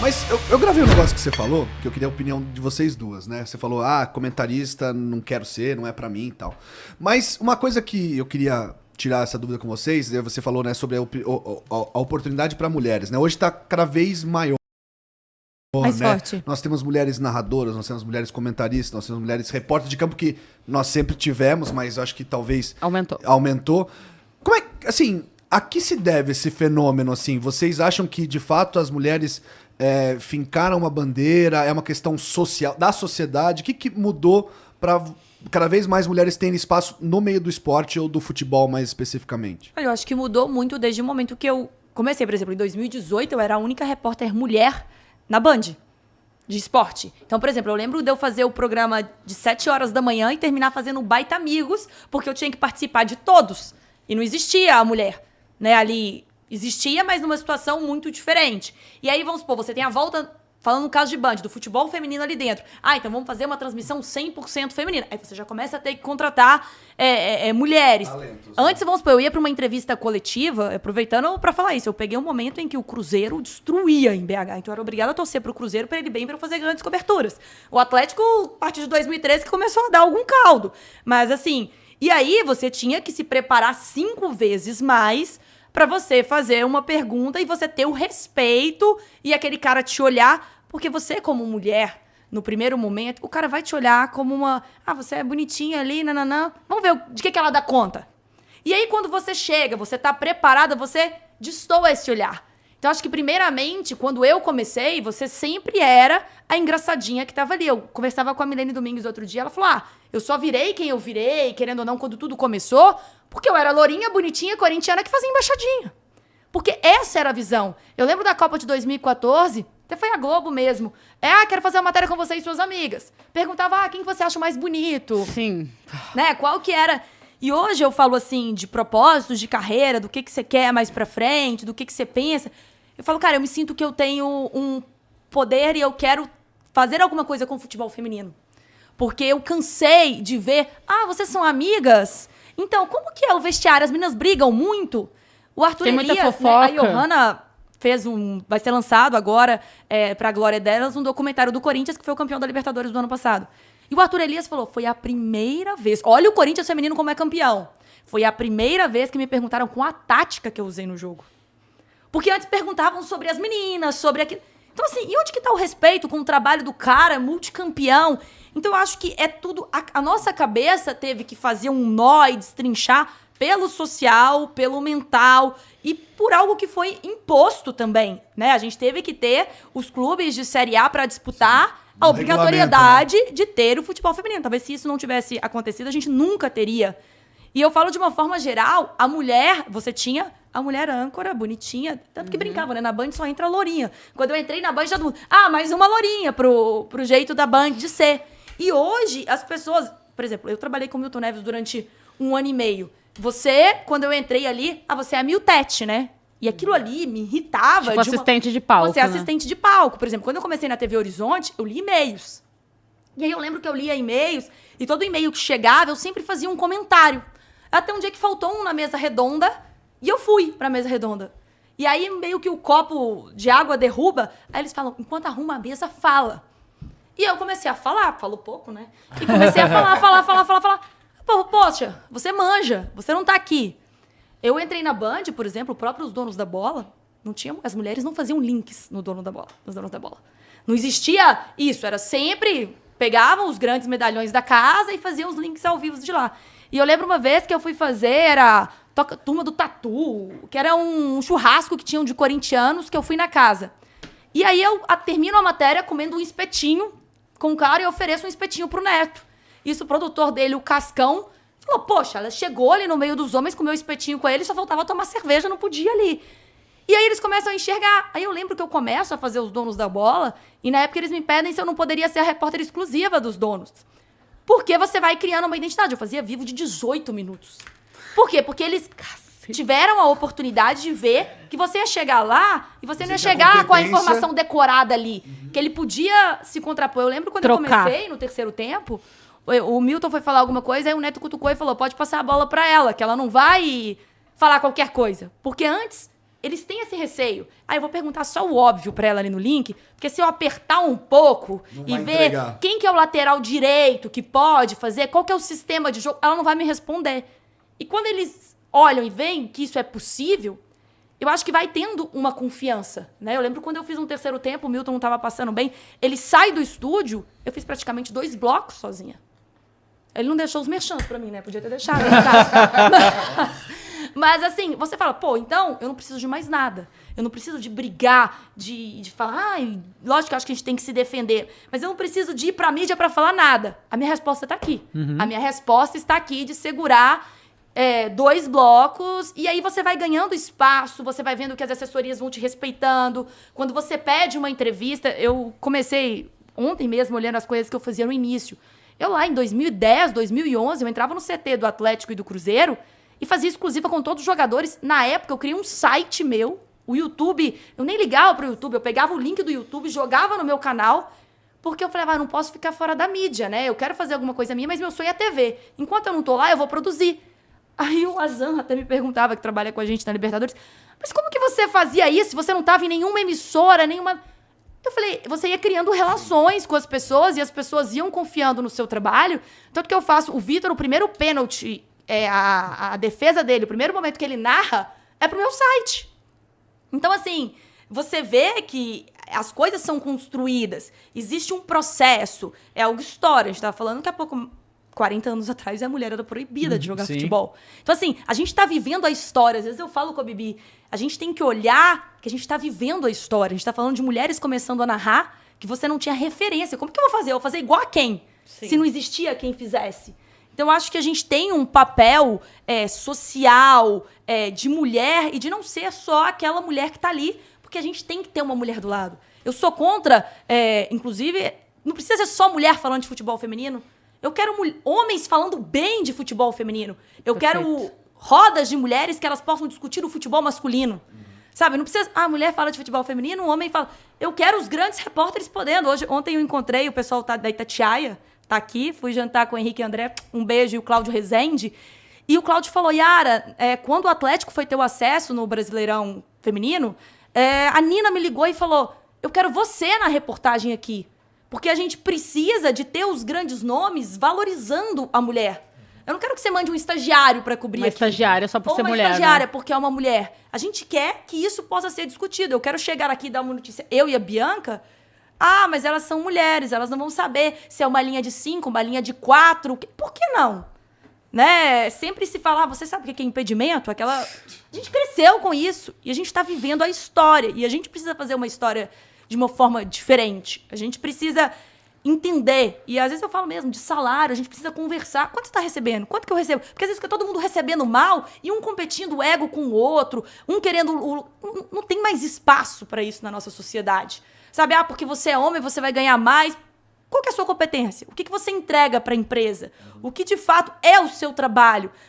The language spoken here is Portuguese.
Mas eu gravei um negócio que você falou, que eu queria a opinião de vocês duas, né? Você falou, comentarista, não quero ser, não é pra mim e tal. Mas uma coisa que eu queria tirar essa dúvida com vocês, você falou, né, sobre a oportunidade pra mulheres, né? Hoje tá cada vez maior. Mais né? forte. Nós temos mulheres narradoras, nós temos mulheres comentaristas, nós temos mulheres repórteres de campo que nós sempre tivemos, mas eu acho que talvez aumentou. Como é, assim, a que se deve esse fenômeno, assim? Vocês acham que, de fato, as mulheres fincaram uma bandeira, é uma questão social, da sociedade? O que mudou para cada vez mais mulheres terem espaço no meio do esporte ou do futebol, mais especificamente? Olha, eu acho que mudou muito desde o momento que eu comecei. Por exemplo, em 2018, eu era a única repórter mulher na Band, de esporte. Então, por exemplo, eu lembro de eu fazer o programa de 7 horas da manhã e terminar fazendo um Baita Amigos, porque eu tinha que participar de todos. E não existia a mulher, né, ali. Existia, mas numa situação muito diferente. E aí, vamos supor, você tem a volta, falando no caso de Band, do futebol feminino ali dentro. Então vamos fazer uma transmissão 100% feminina. Aí você já começa a ter que contratar mulheres. Talentos, antes, vamos supor, eu ia para uma entrevista coletiva, aproveitando para falar isso, eu peguei um momento em que o Cruzeiro destruía em BH. Então eu era obrigada a torcer pro Cruzeiro para ele bem, para eu fazer grandes coberturas. O Atlético, a partir de 2013, que começou a dar algum caldo. Mas assim, e aí você tinha que se preparar 5 vezes mais para você fazer uma pergunta e você ter o respeito e aquele cara te olhar, porque você, como mulher, no primeiro momento, o cara vai te olhar como uma... você é bonitinha ali, nananã. Vamos ver de que ela dá conta. E aí, quando você chega, você tá preparada, você destoa esse olhar. Então, acho que, primeiramente, quando eu comecei, você sempre era a engraçadinha que tava ali. Eu conversava com a Milene Domingues outro dia, ela falou, eu só virei quem eu virei, querendo ou não, quando tudo começou, porque eu era lourinha, bonitinha, corintiana, que fazia embaixadinha. Porque essa era a visão. Eu lembro da Copa de 2014, até foi a Globo mesmo. Quero fazer uma matéria com você e suas amigas. Perguntava, quem você acha mais bonito? Sim. Né, qual que era... E hoje eu falo assim, de propósitos, de carreira, do que você quer mais pra frente, do que você pensa. Eu falo, cara, eu me sinto que eu tenho um poder e eu quero fazer alguma coisa com o futebol feminino. Porque eu cansei de ver, vocês são amigas? Então, como que é o vestiário? As meninas brigam muito? O Arthur Tem muita Elias, fofoca. a Johanna fez vai ser lançado agora, pra glória delas, um documentário do Corinthians, que foi o campeão da Libertadores do ano passado. E o Arthur Elias falou, foi a primeira vez... Olha o Corinthians feminino como é campeão. Foi a primeira vez que me perguntaram com a tática que eu usei no jogo. Porque antes perguntavam sobre as meninas, sobre aquilo... Então, assim, e onde que tá o respeito com o trabalho do cara, multicampeão? Então, eu acho que é tudo... A nossa cabeça teve que fazer um nó e destrinchar pelo social, pelo mental e por algo que foi imposto também, né? A gente teve que ter os clubes de Série A para disputar a obrigatoriedade, né, de ter o futebol feminino. Talvez se isso não tivesse acontecido, a gente nunca teria. E eu falo de uma forma geral, a mulher, você tinha a mulher âncora, bonitinha, tanto que brincava, né? Na Band só entra lourinha. Quando eu entrei na Band, já todo mundo, mais uma lourinha pro jeito da Band de ser. E hoje, as pessoas... Por exemplo, eu trabalhei com o Milton Neves durante 1 ano e meio. Você, quando eu entrei ali, você é a Miltete, né? E aquilo ali me irritava. Tipo assistente de palco, Você é né? assistente de palco. Por exemplo, quando eu comecei na TV Horizonte, eu li e-mails. E aí eu lembro que eu lia e-mails, e todo e-mail que chegava, eu sempre fazia um comentário. Até um dia que faltou um na mesa redonda, e eu fui pra mesa redonda. E aí, meio que o copo de água derruba, aí eles falam, enquanto arruma a mesa, fala. E eu comecei a falar, falo pouco, né? E comecei a falar. Poxa, você manja, você não tá aqui. Eu entrei na Band, por exemplo, próprios donos da bola, as mulheres não faziam links nos donos da bola. Não existia isso, era sempre... Pegavam os grandes medalhões da casa e faziam os links ao vivo de lá. E eu lembro uma vez que eu fui fazer, era Turma do Tatu, que era um churrasco que tinham de corintianos, que eu fui na casa. E aí eu termino a matéria comendo um espetinho com o cara e ofereço um espetinho pro Neto. Isso, o produtor dele, o Cascão, falou, poxa, ela chegou ali no meio dos homens, comeu espetinho com ele, só faltava tomar cerveja, não podia ali. E aí eles começam a enxergar. Aí eu lembro que eu começo a fazer os donos da bola, e na época eles me pedem se eu não poderia ser a repórter exclusiva dos donos. Porque você vai criando uma identidade. Eu fazia vivo de 18 minutos. Por quê? Porque eles tiveram a oportunidade de ver que você ia chegar lá e você não ia chegar com a informação decorada ali. Que ele podia se contrapor. Eu lembro quando eu comecei, no terceiro tempo, o Milton foi falar alguma coisa, aí o Neto cutucou e falou, pode passar a bola pra ela, que ela não vai falar qualquer coisa. Porque antes, eles têm esse receio. Aí eu vou perguntar só o óbvio pra ela ali no link, porque se eu apertar um pouco e ver quem que é o lateral direito que pode fazer, qual que é o sistema de jogo, ela não vai me responder. E quando eles olham e veem que isso é possível, eu acho que vai tendo uma confiança, né? Eu lembro quando eu fiz um terceiro tempo, o Milton não estava passando bem, ele sai do estúdio, eu fiz praticamente 2 blocos sozinha. Ele não deixou os merchants pra mim, né? Podia ter deixado, no caso. Mas assim, você fala, pô, então eu não preciso de mais nada. Eu não preciso de brigar, de falar, lógico que eu acho que a gente tem que se defender, mas eu não preciso de ir pra mídia pra falar nada. A minha resposta tá aqui. A minha resposta está aqui de segurar 2 blocos, e aí você vai ganhando espaço, você vai vendo que as assessorias vão te respeitando. Quando você pede uma entrevista, eu comecei ontem mesmo olhando as coisas que eu fazia no início. Eu lá em 2010, 2011, eu entrava no CT do Atlético e do Cruzeiro e fazia exclusiva com todos os jogadores. Na época, eu criei um site meu, o YouTube, eu nem ligava pro YouTube, eu pegava o link do YouTube, jogava no meu canal, porque eu falava, não posso ficar fora da mídia, né? Eu quero fazer alguma coisa minha, mas meu sonho é TV. Enquanto eu não tô lá, eu vou produzir. Aí o Azan até me perguntava, que trabalha com a gente na Libertadores, mas como que você fazia isso se você não estava em nenhuma emissora, nenhuma... Eu falei, você ia criando relações com as pessoas e as pessoas iam confiando no seu trabalho. Tanto que eu faço, o Vitor, o primeiro pênalti, a defesa dele, o primeiro momento que ele narra, é pro meu site. Então, assim, você vê que as coisas são construídas, existe um processo, é algo história. A gente tava falando daqui a pouco... 40 anos atrás, a mulher era proibida de jogar futebol. Então, assim, a gente tá vivendo a história. Às vezes eu falo com a Bibi, a gente tem que olhar que a gente tá vivendo a história. A gente tá falando de mulheres começando a narrar que você não tinha referência. Como que eu vou fazer? Eu vou fazer igual a quem? Sim. Se não existia quem fizesse. Então, eu acho que a gente tem um papel social de mulher e de não ser só aquela mulher que tá ali, porque a gente tem que ter uma mulher do lado. Eu sou contra, inclusive, não precisa ser só mulher falando de futebol feminino. Eu quero homens falando bem de futebol feminino. Eu quero rodas de mulheres que elas possam discutir o futebol masculino. Sabe? Não precisa... a mulher fala de futebol feminino, o homem fala... Eu quero os grandes repórteres podendo. Ontem eu encontrei o pessoal da Itatiaia, tá aqui, fui jantar com o Henrique e André, um beijo, e o Cláudio Rezende. E o Cláudio falou, Yara, quando o Atlético foi ter o acesso no Brasileirão Feminino, a Nina me ligou e falou, eu quero você na reportagem aqui. Porque a gente precisa de ter os grandes nomes valorizando a mulher. Eu não quero que você mande um estagiário para cobrir aqui. Uma estagiária só por ser mulher, uma estagiária, né? Porque é uma mulher. A gente quer que isso possa ser discutido. Eu quero chegar aqui e dar uma notícia. Eu e a Bianca... mas elas são mulheres. Elas não vão saber se é uma linha de 5, uma linha de 4. Por que não? Né? Sempre se fala, você sabe o que é impedimento? A gente cresceu com isso. E a gente está vivendo a história. E a gente precisa fazer uma história... de uma forma diferente. A gente precisa entender. E às vezes eu falo mesmo de salário, a gente precisa conversar. Quanto você está recebendo? Quanto que eu recebo? Porque às vezes fica todo mundo recebendo mal e um competindo ego com o outro, um querendo... Não tem mais espaço para isso na nossa sociedade. Sabe? Porque você é homem, você vai ganhar mais. Qual que é a sua competência? O que você entrega para a empresa? O que de fato é o seu trabalho?